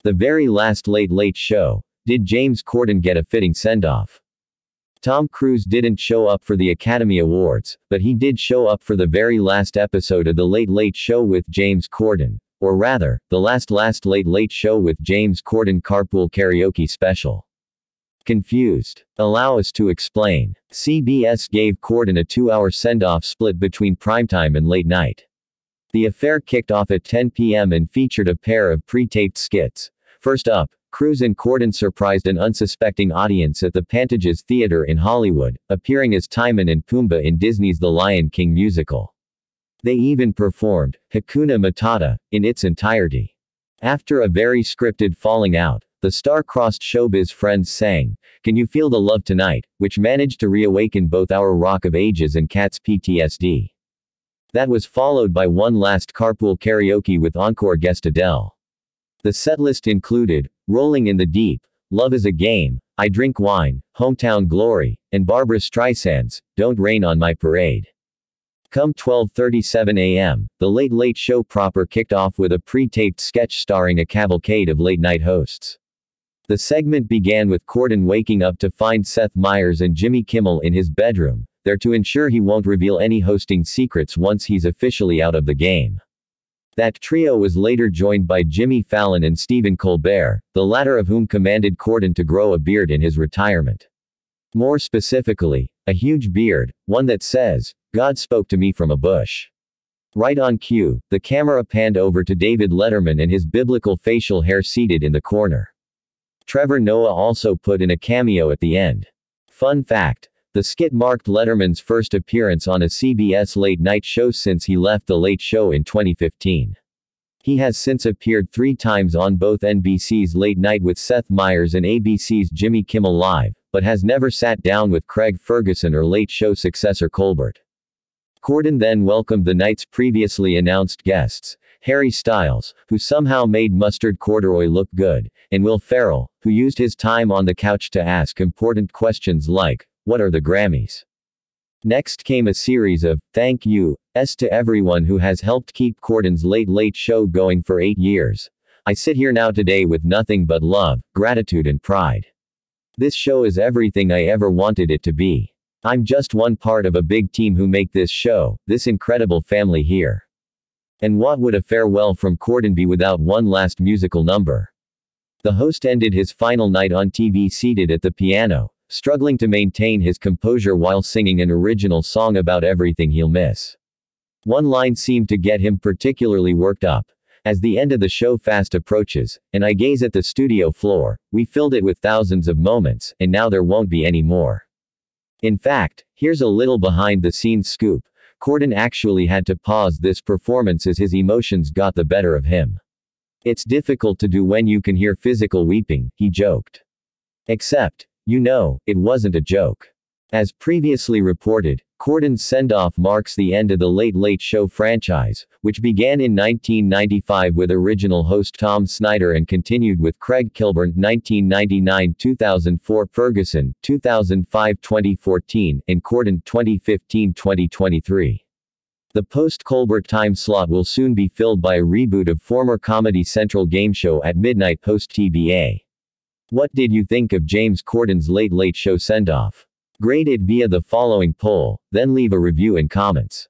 The very last Late Late Show. Did James Corden get a fitting send-off? Tom Cruise didn't show up for the Academy Awards, but he did show up for the very last episode of The Late Late Show with James Corden, or rather, the last Late Late Show with James Corden Carpool Karaoke special. Confused? Allow us to explain. CBS gave Corden a 2-hour send-off split between primetime and late night. The affair kicked off at 10 p.m. and featured a pair of pre-taped skits. First up, Cruise and Corden surprised an unsuspecting audience at the Pantages Theater in Hollywood, appearing as Timon and Pumbaa in Disney's The Lion King musical. They even performed Hakuna Matata in its entirety. After a very scripted falling out, the star-crossed showbiz friends sang, "Can You Feel the Love Tonight?" which managed to reawaken both our Rock of Ages and Cat's PTSD. That was followed by one last carpool karaoke with encore guest Adele. The setlist included Rolling in the Deep, Love is a Game, I Drink Wine, Hometown Glory, and Barbra Streisand's Don't Rain on My Parade. Come 12:37 a.m., The Late Late Show proper kicked off with a pre-taped sketch starring a cavalcade of late-night hosts. The segment began with Corden waking up to find Seth Meyers and Jimmy Kimmel in his bedroom, there to ensure he won't reveal any hosting secrets once he's officially out of the game. That trio was later joined by Jimmy Fallon and Stephen Colbert, the latter of whom commanded Corden to grow a beard in his retirement. More specifically, a huge beard, one that says, "God spoke to me from a bush." Right on cue, the camera panned over to David Letterman and his biblical facial hair seated in the corner. Trevor Noah also put in a cameo at the end. Fun fact, the skit marked Letterman's first appearance on a CBS late-night show since he left The Late Show in 2015. He has since appeared 3 times on both NBC's Late Night with Seth Meyers and ABC's Jimmy Kimmel Live, but has never sat down with Craig Ferguson or Late Show successor Colbert. Corden then welcomed the night's previously announced guests, Harry Styles, who somehow made mustard corduroy look good, and Will Ferrell, who used his time on the couch to ask important questions like, "What are the Grammys?" Next came a series of thank yous to everyone who has helped keep Corden's Late Late Show going for 8 years. I sit here now today with nothing but love, gratitude and pride. This show is everything I ever wanted it to be. I'm just one part of a big team who make this show, this incredible family here. And what would a farewell from Corden be without one last musical number? The host ended his final night on TV seated at the piano, struggling to maintain his composure while singing an original song about everything he'll miss. One line seemed to get him particularly worked up. As the end of the show fast approaches, and I gaze at the studio floor, we filled it with thousands of moments, and now there won't be any more. In fact, here's a little behind-the-scenes scoop. Corden actually had to pause this performance as his emotions got the better of him. It's difficult to do when you can hear physical weeping, he joked. Except, it wasn't a joke. As previously reported, Corden's send-off marks the end of the Late Late Show franchise, which began in 1995 with original host Tom Snyder and continued with Craig Kilborn 1999-2004, Ferguson 2005-2014, and Corden 2015-2023. The post-Colbert time slot will soon be filled by a reboot of former Comedy Central game show At Midnight post-TBA. What did you think of James Corden's Late Late Show send-off? Grade it via the following poll, then leave a review in comments.